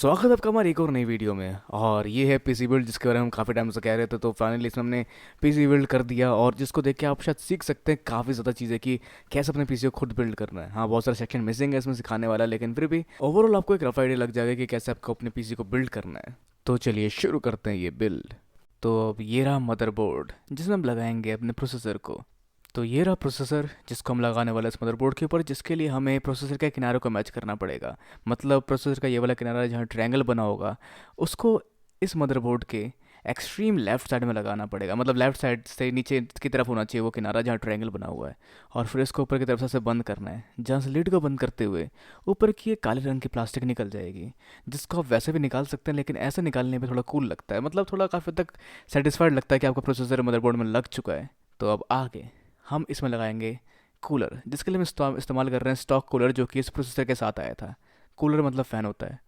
स्वागत है आपका हमारी एक और नई वीडियो में। और ये है पीसी बिल्ड, जिसके बारे में हम काफ़ी टाइम से कह रहे थे। तो फाइनली इसमें हमने पीसी बिल्ड कर दिया, और जिसको देख के आप शायद सीख सकते हैं काफ़ी ज़्यादा चीज़ें कि कैसे अपने पीसी को खुद बिल्ड करना है। हाँ, बहुत सारे सेक्शन मिसिंग है इसमें सिखाने वाला, लेकिन फिर भी ओवरऑल आपको एक रफ आइडिया लग जाएगा कि कैसे आपको अपने पीसी को बिल्ड करना है। तो चलिए शुरू करते हैं ये बिल्ड। तो अब ये रहा मदरबोर्ड जिसमें हम लगाएंगे अपने प्रोसेसर को। तो ये रहा प्रोसेसर जिसको हम लगाने वाले इस मदरबोर्ड के ऊपर, जिसके लिए हमें प्रोसेसर के किनारों को मैच करना पड़ेगा। मतलब प्रोसेसर का ये वाला किनारा जहाँ ट्रायंगल बना होगा, उसको इस मदरबोर्ड के एक्सट्रीम लेफ्ट साइड में लगाना पड़ेगा। मतलब लेफ्ट साइड से नीचे की तरफ होना चाहिए वो किनारा जहाँ ट्रायंगल बना हुआ है। और फिर इसको ऊपर की तरफ से बंद करना है। जहाँ से लिड को बंद करते हुए ऊपर की एक काले रंग की प्लास्टिक निकल जाएगी, जिसको आप वैसे भी निकाल सकते हैं, लेकिन ऐसे निकालने में थोड़ा कूल लगता है। मतलब थोड़ा काफ़ी तक सेटिस्फाइड लगता है कि आपका प्रोसेसर मदरबोर्ड में लग चुका है। तो अब आगे हम इसमें लगाएंगे कूलर, जिसके लिए हम इस्तेमाल कर रहे हैं स्टॉक कूलर, जो कि इस प्रोसेसर के साथ आया था। कूलर मतलब फ़ैन होता है।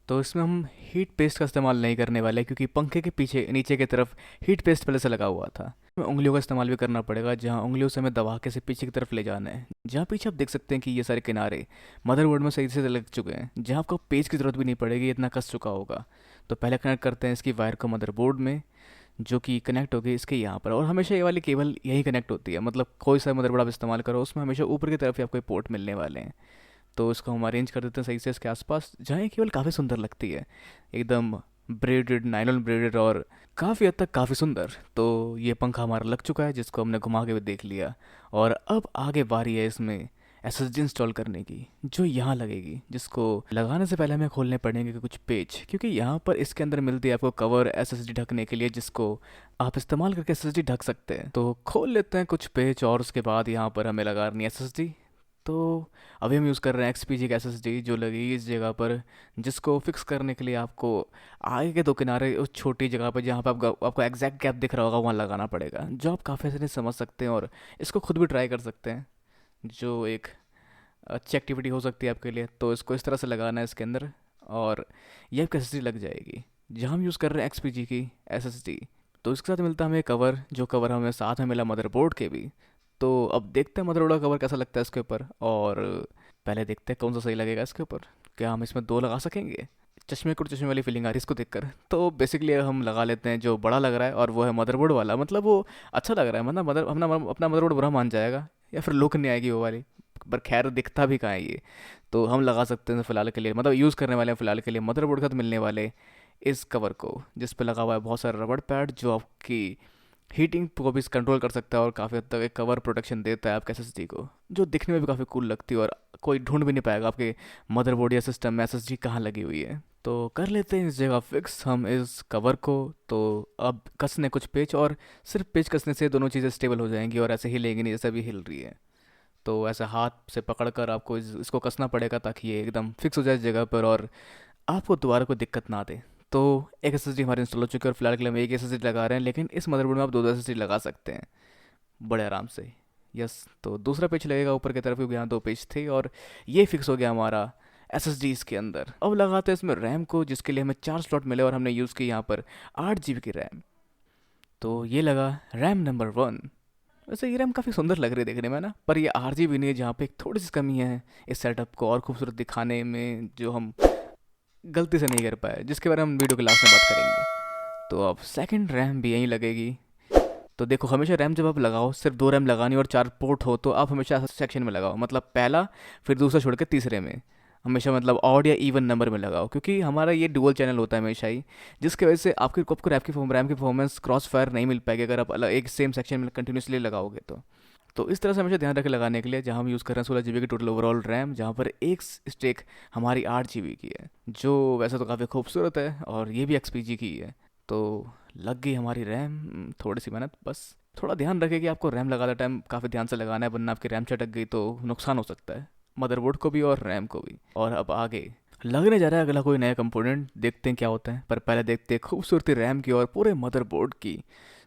तो इसमें हम हीट पेस्ट का इस्तेमाल नहीं करने वाले, क्योंकि पंखे के पीछे नीचे की तरफ हीट पेस्ट पहले से लगा हुआ था। हमें उंगलियों का इस्तेमाल भी करना पड़ेगा, जहाँ उंगलियों से हमें दबा के से पीछे की तरफ ले जाना है। जहाँ पीछे आप देख सकते हैं कि ये सारे किनारे मदरबोर्ड में सही से लग चुके हैं, जहाँ आपको पेज की ज़रूरत भी नहीं पड़ेगी, इतना कस चुका होगा। तो पहले कनेक्ट करते हैं इसकी वायर को मदरबोर्ड में, जो कि कनेक्ट होगी इसके यहाँ पर। और हमेशा ये वाली केबल यही कनेक्ट होती है। मतलब कोई सा मदरबोर्ड आप इस्तेमाल करो, उसमें हमेशा ऊपर की तरफ ही आपको पोर्ट मिलने वाले हैं। तो इसको हम अरेंज कर देते हैं सही से इसके आसपास, जहाँ ये केबल काफ़ी सुंदर लगती है, एकदम ब्रेडेड, नायलॉन ब्रेडेड, और काफ़ी हद तक काफ़ी सुंदर। तो ये पंखा हमारा लग चुका है, जिसको हमने घुमा के भी देख लिया। और अब आगे बारी है इसमें एसएसडी इंस्टॉल करने की, जो यहाँ लगेगी। जिसको लगाने से पहले हमें खोलने पड़ेंगे कुछ पेज, क्योंकि यहाँ पर इसके अंदर मिलती है आपको कवर एसएसडी ढकने के लिए, जिसको आप इस्तेमाल करके एसएसडी ढक सकते हैं। तो खोल लेते हैं कुछ पेज, और उसके बाद यहाँ पर हमें लगानी है एसएसडी। तो अभी हम यूज़ कर रहे हैं एक्सपीजी की एसएसडी, जो लगेगी इस जगह पर, जिसको फिक्स करने के लिए आपको आगे के दो किनारे उस छोटी जगह पर, जहाँ पे आपको एग्जैक्ट गैप दिख रहा होगा, वहाँ लगाना पड़ेगा। जो आप काफ़ी आसानी से समझ सकते हैं, और इसको खुद भी ट्राई कर सकते हैं, जो एक अच्छी एक्टिविटी हो सकती है आपके लिए। तो इसको इस तरह से लगाना है इसके अंदर, और ये आपकी एस लग जाएगी। जहाँ हम यूज़ कर रहे हैं एक्सपीजी की एसएसडी, तो इसके साथ मिलता है हमें कवर, जो कवर हमें साथ में मिला मदरबोर्ड के भी। तो अब देखते हैं मदरबोर्ड का कवर कैसा लगता है इसके ऊपर। और पहले देखते हैं कौन सा सही लगेगा इसके ऊपर। क्या हम इसमें दो लगा सकेंगे? चश्मे को चश्मे वाली फीलिंग आ रही है इसको देखकर। तो बेसिकली हम लगा लेते हैं जो बड़ा लग रहा है, और वो है मदरबोर्ड वाला। मतलब वो अच्छा लग रहा है, मतलब अपना मदरबोर्ड बुरा मान जाएगा, या फिर लुक नहीं आएगी वो वाली। पर खैर दिखता भी कहाँ है ये। तो हम लगा सकते हैं फ़िलहाल के लिए, मतलब यूज़ करने वाले हैं फ़िलहाल के लिए मदरबोर्ड के साथ मिलने वाले इस कवर को, जिस पे लगा हुआ है बहुत सारा रबड़ पैड, जो आपकी हीटिंग को भी कंट्रोल कर सकता है, और काफ़ी हद तक एक कवर प्रोटेक्शन देता है आपके एसएसडी को, जो दिखने में भी काफ़ी कूल लगती है। और कोई ढूंढ भी नहीं पाएगा आपके मदरबोर्ड या सिस्टम में एसएसडी कहाँ लगी हुई है। तो कर लेते हैं इस जगह फिक्स हम इस कवर को। तो अब कसने कुछ पेच, और सिर्फ पेच कसने से दोनों चीज़ें स्टेबल हो जाएंगी, और ऐसे हिलेंगी नहीं जैसे अभी हिल रही है। तो ऐसे हाथ से पकड़कर आपको इसको कसना पड़ेगा, ताकि ये एकदम फिक्स हो जाए इस जगह पर, और आपको दोबारा कोई दिक्कत ना दे। तो एक एसएसडी हमारी इंस्टॉल हो चुकी है, और फिलहाल के लिए हम एक एसएसडी लगा रहे हैं, लेकिन इस मदरबोर्ड में आप दो दो एसएसडी लगा सकते हैं बड़े आराम से। यस, तो दूसरा पेज लगेगा ऊपर की तरफ, क्योंकि यहाँ दो पेज थे, और ये फिक्स हो गया हमारा एसएसडी इसके अंदर। अब लगाते हैं इसमें रैम को, जिसके लिए हमें 4 स्लॉट मिले, और हमने यूज़ की यहाँ पर 8 GB की रैम। तो ये लगा रैम नंबर 1। वैसे ये रैम काफ़ी सुंदर लग रही है देखने में ना, पर ये 8 GB नहीं है, जहाँ पे एक थोड़ी सी कमी है इस सेटअप को और खूबसूरत दिखाने में, जो हम गलती से नहीं कर पाए, जिसके बारे में हम वीडियो के लास्ट में बात करेंगे। तो अब सेकंड रैम भी यहीं लगेगी। तो देखो, हमेशा रैम जब आप लगाओ, सिर्फ 2 रैम लगानी और 4 पोर्ट हो, तो आप हमेशा सेक्शन में लगाओ। मतलब पहला, फिर दूसरा छोड़ के तीसरे में, हमेशा मतलब ऑड या इवन नंबर में लगाओ, क्योंकि हमारा ये डुअल चैनल होता है हमेशा ही, जिसकी वजह से आपको रैम की परफॉर्मेंस क्रॉस फायर नहीं मिल पाएगी, अगर आप अलग एक सेम सेक्शन में कंटिन्यूसली लगाओगे तो इस तरह से हमेशा ध्यान रखें लगाने के लिए। जहाँ हम यूज़ कर रहे हैं 16 GB की टोटल ओवरऑल रैम, जहाँ पर एक स्टेक हमारी 8 GB की है, जो वैसे तो काफ़ी खूबसूरत है, और ये भी XPG की है। तो लग गई हमारी रैम। थोड़ी सी मेहनत बस। थोड़ा ध्यान रखें कि आपको रैम लगाते टाइम काफ़ी ध्यान से लगाना है, वरना आपकी रैम चटक गई तो नुकसान हो सकता है मदरबोर्ड को भी और रैम को भी। और अब आगे लगने जा रहा है अगला कोई नया कंपोनेंट, देखते हैं क्या होता है। पर पहले देखते हैं खूबसूरती रैम की और पूरे मदरबोर्ड की,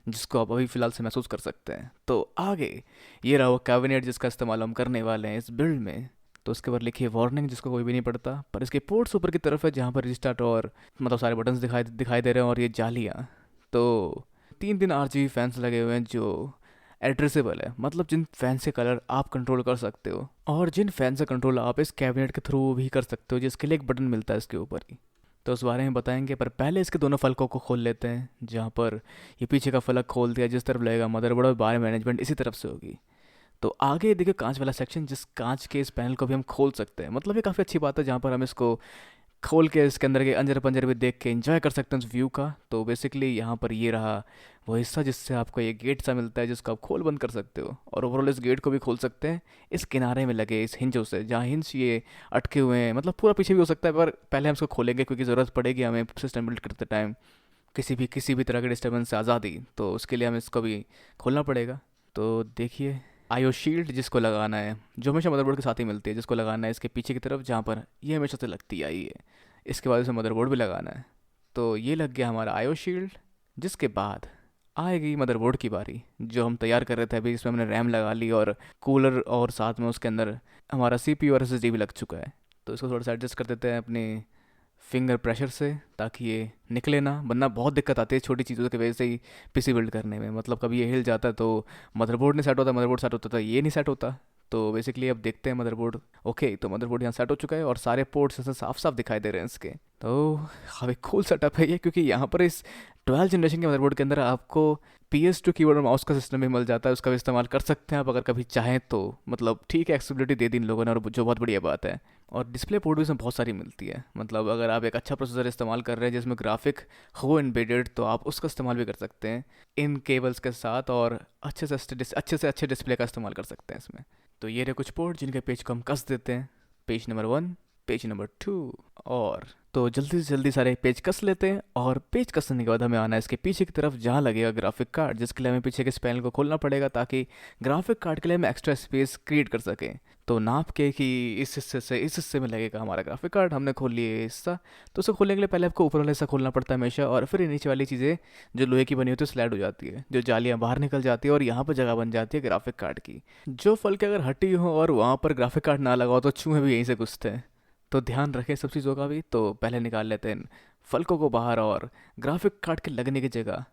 जिसको आप अभी फ़िलहाल से महसूस कर सकते हैं। तो आगे ये रहा वो कैबिनेट, जिसका इस्तेमाल हम करने वाले हैं इस बिल्ड में। तो उसके बाद लिखिए वार्निंग, जिसको कोई भी नहीं पढ़ता, पर इसके पोर्ट्स ऊपर की तरफ है, जहाँ पर रिस्टार्ट और मतलब सारे बटन्स दिखाई दे रहे हैं, और ये जालियाँ। तो 3 RGB फैंस लगे हुए हैं, जो एड्रेसेबल है, मतलब जिन फैन से कलर आप कंट्रोल कर सकते हो, और जिन फैन से कंट्रोल आप इस कैबिनेट के थ्रू भी कर सकते हो, जिसके लिए एक बटन मिलता है इसके ऊपर ही। तो उस बारे में बताएंगे, पर पहले इसके दोनों फलकों को खोल लेते हैं। जहाँ पर ये पीछे का फलक खोल दिया, जिस तरफ लगेगा मदरबोर्ड और बाहर मैनेजमेंट इसी तरफ से होगी। तो आगे देखिए कांच वाला सेक्शन, जिस कांच के इस पैनल को भी हम खोल सकते हैं। मतलब ये काफ़ी अच्छी बात है, जहाँ पर हम इसको खोल के इसके अंदर के अंजर पंजर भी देख के एंजॉय कर सकते हैं उस व्यू का। तो बेसिकली यहाँ पर ये रहा वो हिस्सा जिससे आपको ये गेट सा मिलता है, जिसको आप खोल बंद कर सकते हो। और ओवरऑल इस गेट को भी खोल सकते हैं इस किनारे में लगे इस हिंजों से, जहाँ हिंज ये अटके हुए हैं। मतलब पूरा पीछे भी हो सकता है, पर पहले हम इसको खोलेंगे क्योंकि ज़रूरत पड़ेगी हमें सिस्टम बिल्ड करते टाइम किसी भी तरह के डिस्टर्बेंस से आज़ादी। तो उसके लिए हमें इसको भी खोलना पड़ेगा। तो देखिए आईओ शील्ड जिसको लगाना है, जो हमेशा मदरबोर्ड के साथ ही मिलती है, जिसको लगाना है इसके पीछे की तरफ, जहाँ पर ये हमेशा से लगती आई है। इसके बाद इसे मदरबोर्ड भी लगाना है। तो ये लग गया हमारा आईओ शील्ड। जिसके बाद आएगी मदरबोर्ड की बारी, जो हम तैयार कर रहे थे अभी। इसमें हमने रैम लगा ली और कूलर, और साथ में उसके अंदर हमारा सीपीयू और एसएसडी भी लग चुका है। तो इसको थोड़ा सा एडजस्ट कर देते हैं अपने फिंगर प्रेशर से, ताकि ये निकले ना, वरना बहुत दिक्कत आती है छोटी चीज़ों की वजह से ही पीसी बिल्ड करने में। मतलब कभी ये हिल जाता है तो मदरबोर्ड नहीं सेट होता, मदरबोर्ड सेट होता था ये नहीं सेट होता। तो बेसिकली अब देखते हैं मदरबोर्ड। ओके, तो मदरबोर्ड यहाँ सेट हो चुका है और सारे पोर्ट्स ऐसे साफ साफ दिखाई दे रहे हैं इसके। तो काफ़ी कूल सेटअप है ये, क्योंकि यहाँ पर इस 12 जनरेशन के मदरबोर्ड के अंदर आपको PS2 कीबोर्ड और माउस का सिस्टम भी मिल जाता है। उसका भी इस्तेमाल कर सकते हैं आप अगर कभी चाहें तो। मतलब ठीक है, एक्सेसिबिलिटी दे दी इन लोगों ने, और जो बहुत बढ़िया बात है। और डिस्प्ले पोर्ट भी इसमें बहुत सारी मिलती है। मतलब अगर आप एक अच्छा प्रोसेसर इस्तेमाल कर रहे हैं जिसमें ग्राफिक हो एम्बेडेड, तो आप उसका इस्तेमाल भी कर सकते हैं इन केबल्स के साथ, और अच्छे डिस्प्ले का इस्तेमाल कर सकते हैं इसमें। तो ये रहे कुछ पोर्ट जिनके पेज को हम कस देते हैं। पेज नंबर 1, पेज नंबर 2, और तो जल्दी से जल्दी सारे पेज कस लेते हैं। और पेज कसने के बाद हमें आना है इसके पीछे की तरफ, जहाँ लगेगा ग्राफिक कार्ड, जिसके लिए हमें पीछे के इस पैनल को खोलना पड़ेगा, ताकि ग्राफिक कार्ड के लिए हम एक्स्ट्रा स्पेस क्रिएट कर सकें। तो नाप के कि इस हिस्से से इस हिस्से में लगेगा हमारा ग्राफिक कार्ड। हमने खोल लिया ये हिस्सा। तो उसे खोलने के लिए पहले आपको ऊपर वाला हिस्सा खोलना पड़ता है हमेशा, और फिर नीचे वाली चीज़ें जो लोहे की बनी होती है स्लाइड हो जाती है, जो जालियाँ बाहर निकल जाती है, और यहाँ पर जगह बन जाती है ग्राफिक कार्ड की। जो फल के अगर हटी हो और वहाँ पर ग्राफिक कार्ड ना लगा हो, तो चूहे भी यहीं से घुसते हैं। तो ध्यान रखें सब चीज़ों का भी। तो पहले निकाल लेते हैं फलकों को बाहर, और ग्राफिक कार्ड के लगने की जगह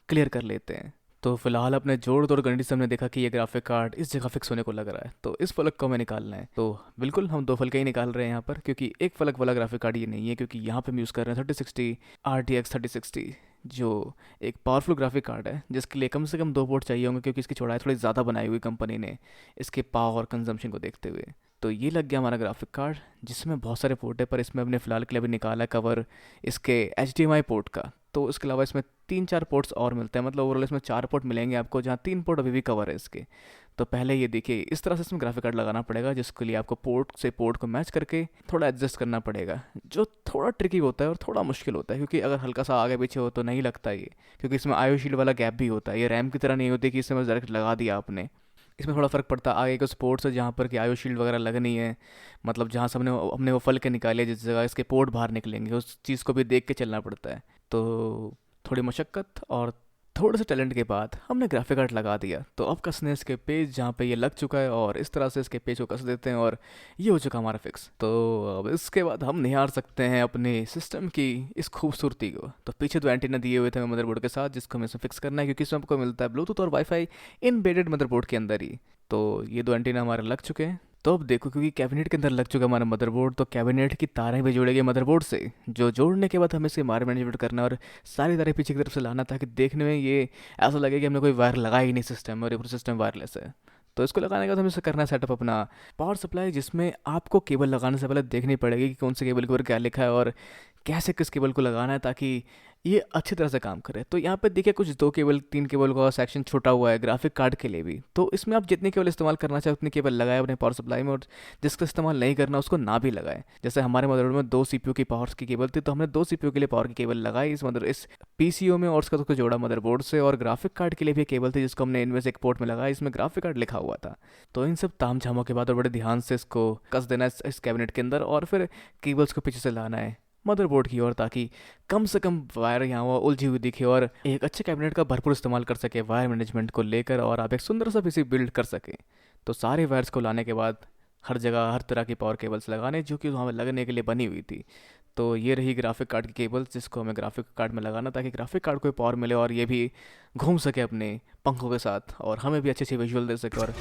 क्लियर कर लेते हैं। तो फिलहाल अपने जोड़ तोड़ गणित से हमने देखा कि ये ग्राफिक कार्ड इस जगह फिक्स होने को लग रहा है। तो इस फलक को हमें निकालना है। तो बिल्कुल हम दो फलक ही निकाल रहे हैं यहाँ पर, क्योंकि एक फलक वाला ग्राफिक कार्ड ये नहीं है, क्योंकि यहाँ पे हम यूज़ कर रहे हैं 3060 RTX 3060, जो एक पावरफुल ग्राफिक कार्ड है, जिसके लिए कम से कम 2 पोर्ट चाहिए होंगे, क्योंकि इसकी चौड़ाई थोड़ी ज़्यादा बनाई हुई कंपनी ने इसके पावर कंजम्पशन को देखते हुए। तो ये लग गया हमारा ग्राफिक कार्ड, जिसमें बहुत सारे पोर्ट है, पर इसमें हमने फ़िलहाल के लिए अभी निकाला है कवर इसके HDMI पोर्ट का। तो इसके अलावा इसमें 3-4 पोर्ट्स और मिलते हैं। मतलब ओवरऑल इसमें 4 पोर्ट मिलेंगे आपको, जहाँ 3 पोर्ट अभी भी कवर है इसके। तो पहले ये देखिए, इस तरह से इसमें ग्राफिक कार्ड लगाना पड़ेगा, जिसके लिए आपको पोर्ट से पोर्ट को मैच करके थोड़ा एडजस्ट करना पड़ेगा, जो थोड़ा ट्रिकी होता है और थोड़ा मुश्किल होता है, क्योंकि अगर हल्का सा आगे पीछे हो तो नहीं लगता ये, क्योंकि इसमें आईओ शील्ड वाला गैप भी होता है। ये रैम की तरह नहीं होती कि इसमें डायरेक्ट लगा दिया आपने। इसमें थोड़ा फ़र्क पड़ता है। आगे के स्पोर्ट्स है जहाँ पर कि आईओ शील्ड वगैरह लगनी है। मतलब जहाँ से हमने वो फल के निकाले, जिस जगह इसके पोर्ट बाहर निकलेंगे, उस चीज़ को भी देख के चलना पड़ता है। तो थोड़ी मशक्क़त और थोड़े से टैलेंट के बाद हमने ग्राफिक कार्ड लगा दिया। तो अब कसने इसके पेज जहाँ पे ये लग चुका है, और इस तरह से इसके पेज को कस देते हैं, और ये हो चुका हमारा फिक्स। तो अब इसके बाद हम निहार सकते हैं अपने सिस्टम की इस खूबसूरती को। तो पीछे 2 एंटीना दिए हुए थे मदरबोर्ड के साथ, जिसको हमें इसमें फिक्स करना है, क्योंकि इसमें आपको मिलता है ब्लूटूथ और वाईफाई इनबेडेड मदरबोर्ड के अंदर ही। तो ये 2 एंटीना हमारे लग चुके हैं। तो अब देखो, क्योंकि कैबिनेट के अंदर लग चुका है हमारा मदरबोर्ड, तो कैबिनेट की तारें भी जोड़ेंगे मदरबोर्ड से, जो जोड़ने के बाद हमें इसके बारे में मैनेजमेंट करना और सारी तारें पीछे की तरफ से लाना, ताकि देखने में ये ऐसा लगे कि हमने कोई वायर लगाया ही नहीं सिस्टम में, और ये पूरा सिस्टम वायरलेस है। तो इसको लगाने के बाद हमें इसे करना है सेटअप अपना पावर सप्लाई, जिसमें आपको केबल लगाने से पहले देखनी पड़ेगी कि कौन से केबल के ऊपर क्या लिखा है और कैसे किस केबल को लगाना है, ताकि ये अच्छी तरह से काम करे। तो यहाँ पे देखिए कुछ 2 केबल 3 केबल का सेक्शन छोटा हुआ है ग्राफिक कार्ड के लिए भी। तो इसमें आप जितनी केबल इस्तेमाल करना चाहे उतनी केबल लगाए अपने पावर सप्लाई में, और जिसका इस्तेमाल नहीं करना उसको ना भी लगाए। जैसे हमारे मदरबोर्ड में 2 CPU की पावर की केबल थी, तो हमने 2 CPU के लिए पावर की केबल लगाई इस PCO में, और उसका तो जोड़ा मदरबोर्ड से। और ग्राफिक कार्ड के लिए भी केबल थी, जिसको हमने इनमें से एक पोर्ट में लगाया, इसमें ग्राफिक कार्ड लिखा हुआ था। तो इन सब ताम झामों के बाद और बड़े ध्यान से इसको कस देना है इस कैबिनेट के अंदर, और फिर केबल्स को पीछे से लाना है मदरबोर्ड की ओर, ताकि कम से कम वायर यहाँ हुआ उलझी हुई दिखे, और एक अच्छे कैबिनेट का भरपूर इस्तेमाल कर सके वायर मैनेजमेंट को लेकर, और आप एक सुंदर सा पीसी बिल्ड कर सकें। तो सारे वायर्स को लाने के बाद हर जगह हर तरह की पावर केबल्स लगाने, जो कि वहाँ लगने के लिए बनी हुई थी। तो ये रही ग्राफिक कार्ड की केबल जिसको हमें ग्राफिक कार्ड में लगाना ताकि ग्राफिक कार्ड को पावर मिले और ये भी घूम सके अपने पंखों के साथ और हमें भी अच्छे अच्छे विजुअल दे सके और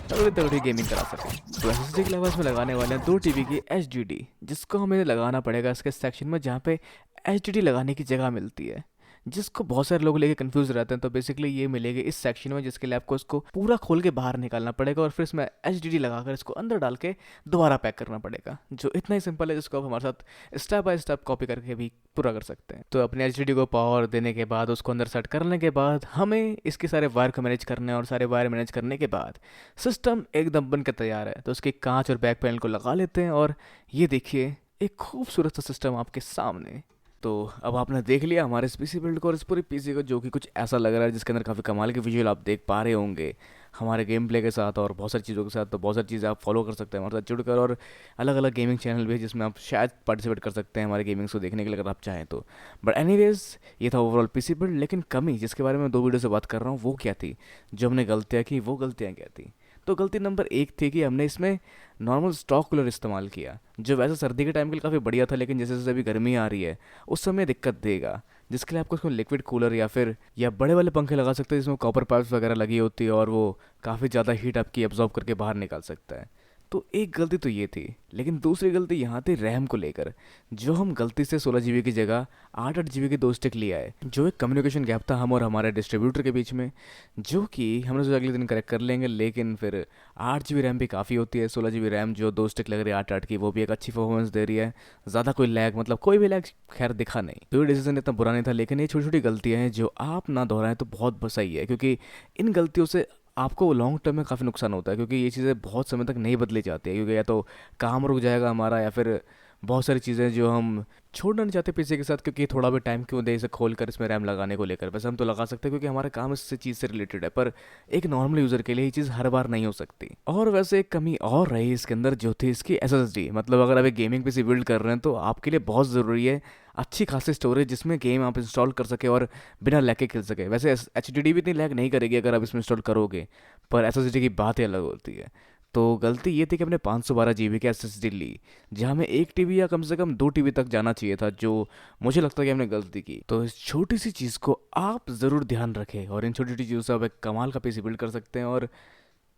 तगड़ी तगड़ी गेमिंग करा सके। तो एसएसडी के अलावा इसमें लगाने वाले हैं 2 टीबी की एचडीडी, जिसको हमें लगाना पड़ेगा इसके सेक्शन में जहाँ पे एचडीडी लगाने की जगह मिलती है, जिसको बहुत सारे लोग लेके कंफ्यूज रहते हैं। तो बेसिकली ये मिलेगी इस सेक्शन में, जिसके लिए आपको इसको पूरा खोल के बाहर निकालना पड़ेगा और फिर इसमें एचडीडी लगाकर इसको अंदर डाल के दोबारा पैक करना पड़ेगा, जो इतना ही सिंपल है जिसको आप हमारे साथ स्टेप बाय स्टेप कॉपी करके भी पूरा कर सकते हैं। तो अपने एचडीडी को पावर देने के बाद उसको अंदर सेट करने के बाद हमें इसके सारे वायर को मैनेज करने और सारे वायर मैनेज करने के बाद सिस्टम एकदम बनकर तैयार है। तो उसके कांच और बैक पैनल को लगा लेते हैं और ये देखिए एक खूबसूरत सा सिस्टम आपके सामने। तो अब आपने देख लिया हमारे इस पीसी बिल्ड को और इस पूरी पीसी को, जो कि कुछ ऐसा लग रहा है जिसके अंदर काफ़ी कमाल के विजुअल आप देख पा रहे होंगे हमारे गेम प्ले के साथ और बहुत सारी चीज़ों के साथ। तो बहुत सारी चीज़ें आप फॉलो कर सकते हैं हमारे साथ जुड़कर, और अलग अलग गेमिंग चैनल भी है जिसमें आप शायद पार्टिसिपेट कर सकते हैं हमारे गेमिंग्स को देखने के लिए अगर आप चाहें तो। बट एनीवेज ये था ओवरऑल पीसी बिल्ड। लेकिन कमी जिसके बारे में 2 वीडियो से बात कर रहा हूँ वो क्या थी, जो हमने गलतियाँ की वो गलतियाँ क्या थी। तो गलती नंबर 1 थी कि हमने इसमें नॉर्मल स्टॉक कूलर इस्तेमाल किया, जो वैसे सर्दी के टाइम के लिए काफ़ी बढ़िया था, लेकिन जैसे जैसे अभी गर्मी आ रही है उस समय दिक्कत देगा, जिसके लिए आपको इसमें लिक्विड कूलर या बड़े वाले पंखे लगा सकते हैं जिसमें कॉपर पाइप्स वगैरह लगी होती है और वो काफ़ी ज़्यादा हीट आपकी एब्जॉर्ब करके बाहर निकाल सकता है। तो एक गलती तो ये थी, लेकिन दूसरी गलती यहाँ थी रैम को लेकर, जो हम गलती से 16 जीबी की जगह 8 जीबी की 2 स्टिक लिया है, जो एक कम्युनिकेशन गैप था हम और हमारे डिस्ट्रीब्यूटर के बीच में, जो कि हमने सोचा अगले दिन करेक्ट कर लेंगे। लेकिन फिर 8 जीबी रैम भी काफ़ी होती है, 16 जीबी रैम जो 2 स्टिक लग रही है 8 की, वो भी एक अच्छी परफॉर्मेंस दे रही है, ज़्यादा कोई लैग मतलब कोई भी लैग खैर दिखा नहीं। तो ये डिसीजन इतना बुरा नहीं था, लेकिन ये छोटी छोटी गलतियाँ हैं जो आप ना दोहराएं तो बहुत सही है, क्योंकि इन गलतियों से आपको लॉन्ग टर्म में काफ़ी नुकसान होता है, क्योंकि ये चीज़ें बहुत समय तक नहीं बदली जाती है, क्योंकि या तो काम रुक जाएगा हमारा या फिर बहुत सारी चीज़ें जो हम छोड़ना नहीं चाहते पीसी के साथ, क्योंकि थोड़ा भी टाइम क्यों दे इसे खोल कर इसमें रैम लगाने को लेकर। वैसे हम तो लगा सकते हैं क्योंकि हमारा काम इस चीज़ से रिलेटेड है, पर एक नॉर्मल यूज़र के लिए ये चीज़ हर बार नहीं हो सकती। और वैसे एक कमी और रही इसके अंदर, जो थी इसकी एसएसडी। मतलब अगर आप एक गेमिंग पीसी बिल्ड कर रहे हैं तो आपके लिए बहुत ज़रूरी है अच्छी खासी स्टोरेज, जिसमें गेम आप इंस्टॉल कर सके और बिना लैग के खेल सके। वैसे एचडीडी भी इतनी लैग नहीं करेगी अगर आप इसमें इंस्टॉल करोगे, पर एसएसडी की बात ही अलग होती है। तो गलती ये थी कि हमने 512 जीबी की एसएसडी ली, जहाँ में 1 टीबी या कम से कम 2 टीबी तक जाना चाहिए था, जो मुझे लगता है कि हमने गलती की। तो इस छोटी सी चीज़ को आप ज़रूर ध्यान रखें और इन छोटी छोटी चीज़ों से आप एक कमाल का पीसी बिल्ड कर सकते हैं और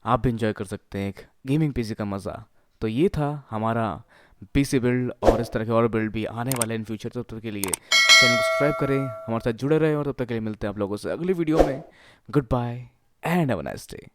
आप भी इंजॉय कर सकते हैं एक गेमिंग पीसी का मज़ा। तो ये था हमारा पीसी बिल्ड, और इस तरह के और बिल्ड भी आने वाले इन फ्यूचर। तब तक के लिए चैनल को सब्सक्राइब करें, हमारे साथ जुड़े रहें, और तब तक के लिए मिलते हैं आप लोगों से अगली वीडियो में। Good bye and have a nice day.